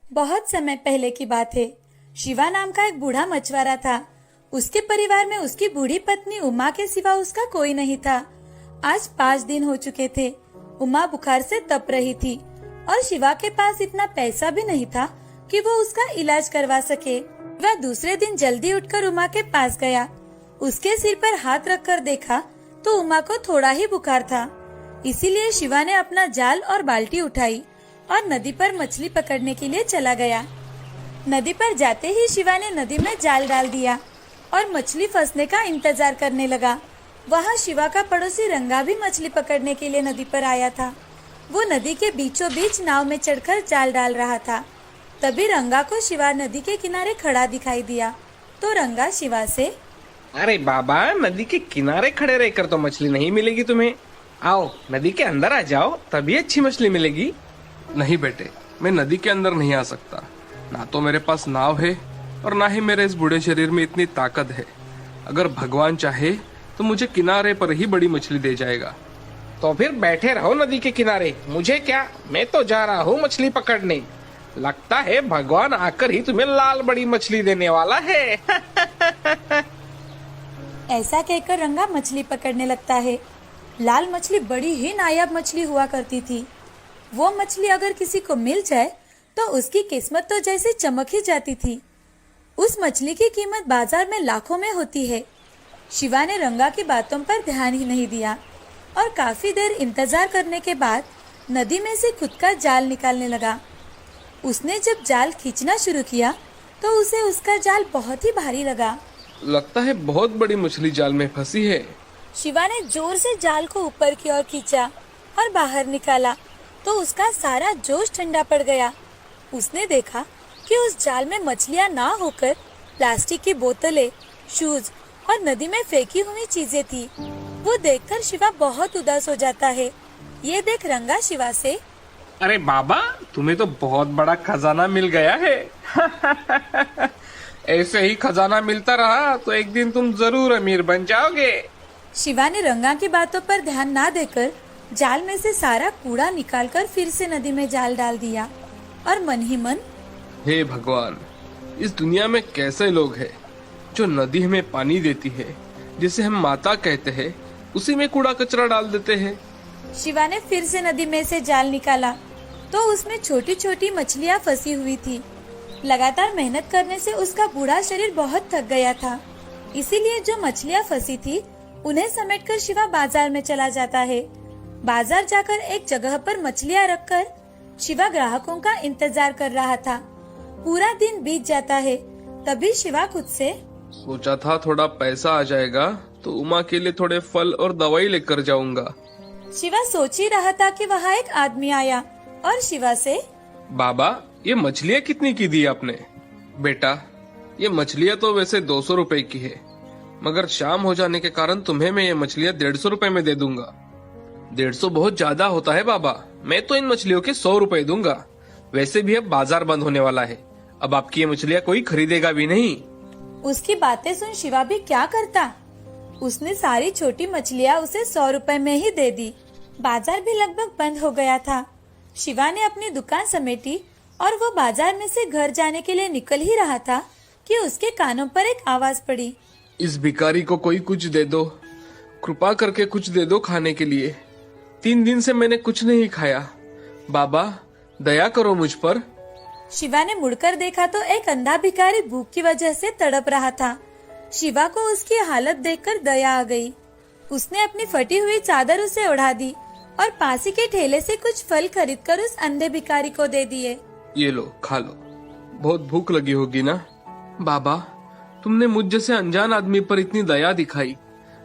बहुत समय पहले की बात है। शिवा नाम का एक बूढ़ा मछुआरा था। उसके परिवार में उसकी बूढ़ी पत्नी उमा के सिवा उसका कोई नहीं था। आज 5 दिन हो चुके थे। उमा बुखार से तप रही थी और शिवा के पास इतना पैसा भी नहीं था कि वो उसका इलाज करवा सके। वह दूसरे दिन जल्दी उठकर उमा के पास गया। उसके सिर पर हाथ रखकर देखा तो उमा को थोड़ा ही बुखार था। इसीलिए शिवा ने अपना जाल और बाल्टी उठाई और नदी पर मछली पकड़ने के लिए चला गया। नदी पर जाते ही शिवा ने नदी में जाल डाल दिया और मछली फंसने का इंतजार करने लगा। वहाँ शिवा का पड़ोसी रंगा भी मछली पकड़ने के लिए नदी पर आया था। वो नदी के बीचों बीच नाव में चढ़कर जाल डाल रहा था। तभी रंगा को शिवा नदी के किनारे खड़ा दिखाई दिया तो रंगा शिवा से, अरे बाबा, नदी के किनारे खड़े रहकर तो मछली नहीं मिलेगी तुम्हें। आओ नदी के अंदर आ जाओ, तभी अच्छी मछली मिलेगी। नहीं बेटे, मैं नदी के अंदर नहीं आ सकता। ना तो मेरे पास नाव है और ना ही मेरे इस बूढ़े शरीर में इतनी ताकत है। अगर भगवान चाहे तो मुझे किनारे पर ही बड़ी मछली दे जाएगा। तो फिर बैठे रहो नदी के किनारे, मुझे क्या, मैं तो जा रहा हूँ मछली पकड़ने। लगता है भगवान आकर ही तुम्हें लाल बड़ी मछली देने वाला है। ऐसा कहकर रंगा मछली पकड़ने लगता है। लाल मछली बड़ी ही नायाब मछली हुआ करती थी। वो मछली अगर किसी को मिल जाए तो उसकी किस्मत तो जैसे चमक ही जाती थी। उस मछली की कीमत बाजार में लाखों में होती है। शिवा ने रंगा की बातों पर ध्यान ही नहीं दिया और काफी देर इंतजार करने के बाद नदी में से खुद का जाल निकालने लगा। उसने जब जाल खींचना शुरू किया तो उसे उसका जाल बहुत ही भारी लगा। लगता है बहुत बड़ी मछली जाल में फंसी है। शिवा ने जोर से जाल को ऊपर की ओर खींचा और बाहर निकाला तो उसका सारा जोश ठंडा पड़ गया। उसने देखा कि उस जाल में मछलियां ना होकर प्लास्टिक की बोतलें, शूज और नदी में फेंकी हुई चीजें थी। वो देखकर शिवा बहुत उदास हो जाता है। ये देख रंगा शिवा से, अरे बाबा, तुम्हें तो बहुत बड़ा खजाना मिल गया है। ऐसे ही खजाना मिलता रहा तो एक दिन तुम जरूर अमीर बन जाओगे। शिवा ने रंगा की बातों पर ध्यान ना देकर जाल में से सारा कूड़ा निकालकर फिर से नदी में जाल डाल दिया और मन ही मन, हे भगवान, इस दुनिया में कैसे लोग हैं जो नदी हमें पानी देती है, जिसे हम माता कहते हैं, उसी में कूड़ा कचरा डाल देते हैं। शिवा ने फिर से नदी में से जाल निकाला तो उसमें छोटी छोटी मछलियां फंसी हुई थी। लगातार मेहनत करने से उसका बूढ़ा शरीर बहुत थक गया था। इसीलिए जो मछलियां फंसी थी उन्हें समेटकर शिवा बाजार में चला जाता है। बाजार जाकर एक जगह पर मछलियां रखकर शिवा ग्राहकों का इंतजार कर रहा था। पूरा दिन बीत जाता है। तभी शिवा खुद से, सोचा था थोड़ा पैसा आ जाएगा तो उमा के लिए थोड़े फल और दवाई लेकर जाऊंगा। शिवा सोच ही रहा था कि वहाँ एक आदमी आया और शिवा से, बाबा, ये मछलियाँ कितनी की दी आपने? बेटा, ये मछलियाँ तो वैसे 200 रुपए की है, मगर शाम हो जाने के कारण तुम्हें मैं ये मछलियाँ 150 रुपए में दे दूंगा। 150 बहुत ज्यादा होता है बाबा, मैं तो इन मछलियों के 100 रुपए दूंगा। वैसे भी अब बाजार बंद होने वाला है, अब आपकी ये मछलियाँ कोई खरीदेगा भी नहीं। उसकी बातें सुन शिवा भी क्या करता। उसने सारी छोटी मछलियाँ उसे 100 रुपए में ही दे दी। बाजार भी लगभग बंद हो गया था। शिवा ने अपनी दुकान समेटी और वो बाजार में से घर जाने के लिए निकल ही रहा था कि उसके कानों पर एक आवाज पड़ी, इस भिखारी को कोई कुछ दे दो, कृपा करके कुछ दे दो खाने के लिए। 3 दिन से मैंने कुछ नहीं खाया। बाबा, दया करो मुझ पर। शिवा ने मुड़कर देखा तो एक अंधा भिखारी भूख की वजह से तड़प रहा था। शिवा को उसकी हालत देखकर दया आ गई। उसने अपनी फटी हुई चादर उसे ओढ़ा दी और पासी के ठेले से कुछ फल खरीदकर उस अंधे भिखारी को दे दिए। ये लो, खा लो, बहुत भूख लगी होगी ना। बाबा, तुमने मुझ जैसे अनजान आदमी पर इतनी दया दिखाई।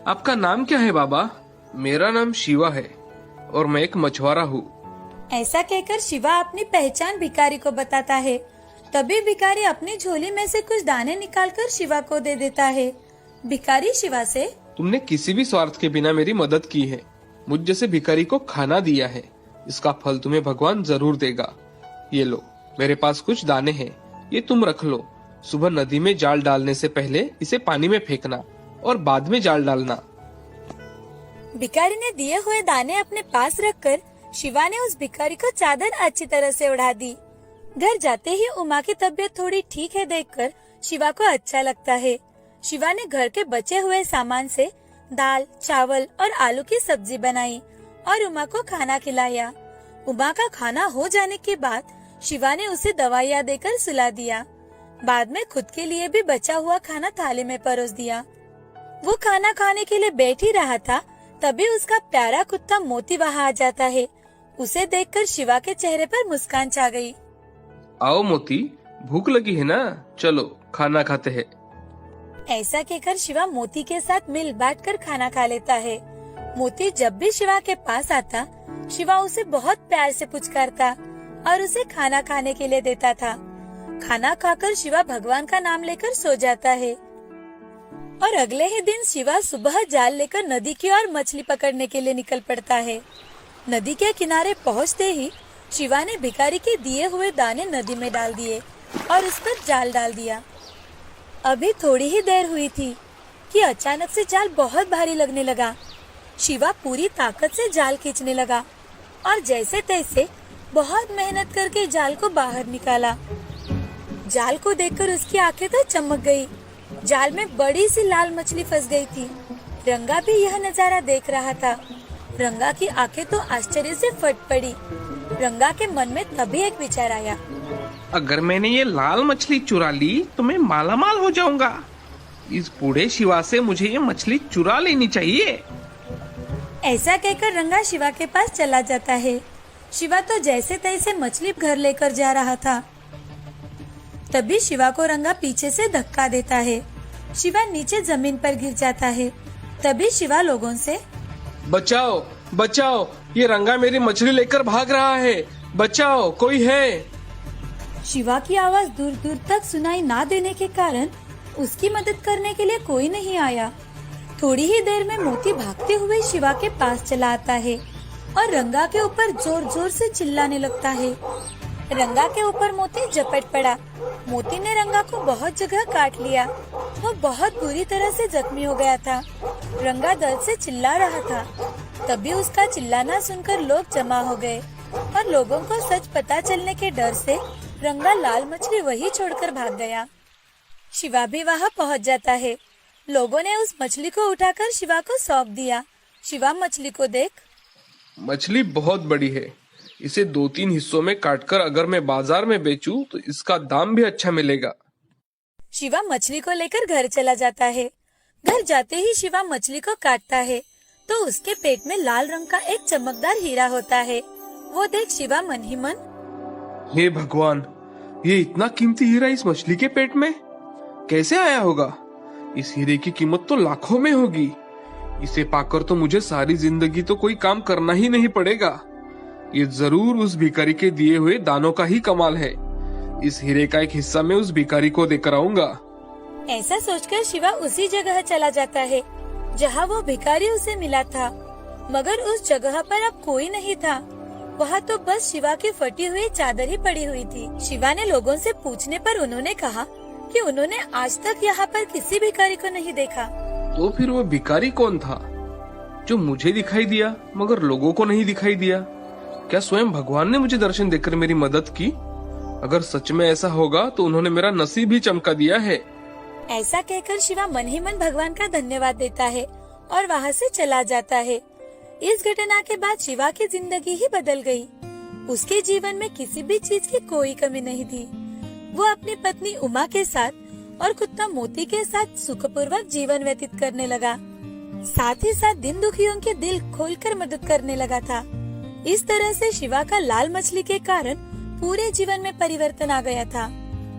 आपका नाम क्या है बाबा? मेरा नाम शिवा है और मैं एक मछुआरा हूँ। ऐसा कहकर शिवा अपनी पहचान भिखारी को बताता है। तभी भिखारी अपनी झोली में से कुछ दाने निकालकर शिवा को दे देता है। भिखारी शिवा से, तुमने किसी भी स्वार्थ के बिना मेरी मदद की है, मुझ जैसे भिखारी को खाना दिया है, इसका फल तुम्हें भगवान जरूर देगा। ये लो, मेरे पास कुछ दाने हैं, ये तुम रख लो। सुबह नदी में जाल डालने से पहले इसे पानी में फेंकना और बाद में जाल डालना। भिखारी ने दिए हुए दाने अपने पास रखकर शिवा ने उस भिखारी को चादर अच्छी तरह से उड़ा दी। घर जाते ही उमा की तबीयत थोड़ी ठीक है देखकर शिवा को अच्छा लगता है। शिवा ने घर के बचे हुए सामान से दाल, चावल और आलू की सब्जी बनाई और उमा को खाना खिलाया। उमा का खाना हो जाने के बाद शिवा ने उसे दवाइयाँ देकर सुला दिया। बाद में खुद के लिए भी बचा हुआ खाना थाली में परोस दिया। वो खाना खाने के लिए बैठ ही रहा था, तभी उसका प्यारा कुत्ता मोती वहाँ आ जाता है। उसे देखकर शिवा के चेहरे पर मुस्कान छा गई। आओ मोती, भूख लगी है ना, चलो खाना खाते हैं। ऐसा कहकर शिवा मोती के साथ मिल बांटकर खाना खा लेता है। मोती जब भी शिवा के पास आता, शिवा उसे बहुत प्यार से पुचकारता और उसे खाना खाने के लिए देता था। खाना खाकर शिवा भगवान का नाम लेकर सो जाता है और अगले ही दिन शिवा सुबह जाल लेकर नदी की ओर मछली पकड़ने के लिए निकल पड़ता है। नदी के किनारे पहुंचते ही शिवा ने भिखारी के दिए हुए दाने नदी में डाल दिए और उस पर जाल डाल दिया। अभी थोड़ी ही देर हुई थी कि अचानक से जाल बहुत भारी लगने लगा। शिवा पूरी ताकत से जाल खींचने लगा और जैसे तैसे बहुत मेहनत करके जाल को बाहर निकाला। जाल को देखकर उसकी आंखें तो चमक गई। जाल में बड़ी सी लाल मछली फंस गई थी। रंगा भी यह नजारा देख रहा था। रंगा की आंखें तो आश्चर्य से फट पड़ी। रंगा के मन में तभी एक विचार आया, अगर मैंने ये लाल मछली चुरा ली तो मैं मालामाल हो जाऊंगा। इस बूढ़े शिवा से मुझे ये मछली चुरा लेनी चाहिए। ऐसा कहकर रंगा शिवा के पास चला जाता है। शिवा तो जैसे तैसे मछली घर लेकर जा रहा था, तभी शिवा को रंगा पीछे से धक्का देता है। शिवा नीचे जमीन पर गिर जाता है। तभी शिवा लोगों से, बचाओ बचाओ, ये रंगा मेरी मछली लेकर भाग रहा है, बचाओ, कोई है। शिवा की आवाज दूर दूर तक सुनाई ना देने के कारण उसकी मदद करने के लिए कोई नहीं आया। थोड़ी ही देर में मोती भागते हुए शिवा के पास चला आता है और रंगा के ऊपर जोर जोर से चिल्लाने लगता है। रंगा के ऊपर मोती झपट पड़ा। मोती ने रंगा को बहुत जगह काट लिया। वो बहुत बुरी तरह से जख्मी हो गया था। रंगा दर्द से चिल्ला रहा था। तभी उसका चिल्लाना सुनकर लोग जमा हो गए और लोगों को सच पता चलने के डर से रंगा लाल मछली वही छोड़कर भाग गया। शिवा भी वहाँ पहुँच जाता है। लोगों ने उस मछली को उठाकर शिवा को सौंप दिया। शिवा मछली को देख, मछली बहुत बड़ी है, इसे 2-3 हिस्सों में काटकर अगर मैं बाजार में बेचूं तो इसका दाम भी अच्छा मिलेगा। शिवा मछली को लेकर घर चला जाता है। घर जाते ही शिवा मछली को काटता है तो उसके पेट में लाल रंग का एक चमकदार हीरा होता है। वो देख शिवा मन ही मन, हे भगवान, ये इतना कीमती हीरा इस मछली के पेट में कैसे आया होगा? इस हीरे की कीमत तो लाखों में होगी। इसे पाकर तो मुझे सारी जिंदगी तो कोई काम करना ही नहीं पड़ेगा। ये जरूर उस भिखारी के दिए हुए दानों का ही कमाल है। इस हीरे का एक हिस्सा मैं उस भिखारी को देकर आऊंगा। ऐसा सोचकर शिवा उसी जगह चला जाता है जहाँ वो भिखारी उसे मिला था। मगर उस जगह पर अब कोई नहीं था। वहाँ तो बस शिवा की फटी हुई चादर ही पड़ी हुई थी। शिवा ने लोगों से पूछने पर उन्होंने कहा कि उन्होंने आज तक यहाँ पर किसी भिखारी को नहीं देखा। तो फिर वो भिखारी कौन था जो मुझे दिखाई दिया मगर लोगों को नहीं दिखाई दिया? क्या स्वयं भगवान ने मुझे दर्शन देकर मेरी मदद की? अगर सच में ऐसा होगा तो उन्होंने मेरा नसीब ही चमका दिया है। ऐसा कहकर शिवा मन ही मन भगवान का धन्यवाद देता है और वहाँ से चला जाता है। इस घटना के बाद शिवा की जिंदगी ही बदल गई। उसके जीवन में किसी भी चीज की कोई कमी नहीं थी। वो अपनी पत्नी उमा के साथ और कुत्ता मोती के साथ सुखपूर्वक जीवन व्यतीत करने लगा। साथ ही साथ दिन दुखियों के दिल खोलकर मदद करने लगा था। इस तरह से शिवा का लाल मछली के कारण पूरे जीवन में परिवर्तन आ गया था।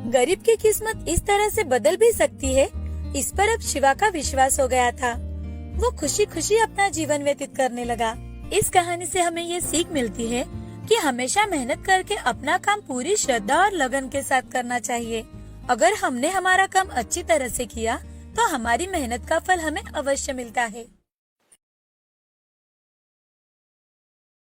गरीब की किस्मत इस तरह से बदल भी सकती है, इस पर अब शिवा का विश्वास हो गया था। वो खुशी खुशी अपना जीवन व्यतीत करने लगा। इस कहानी से हमें ये सीख मिलती है कि हमेशा मेहनत करके अपना काम पूरी श्रद्धा और लगन के साथ करना चाहिए। अगर हमने हमारा काम अच्छी तरह से किया तो हमारी मेहनत का फल हमें अवश्य मिलता है।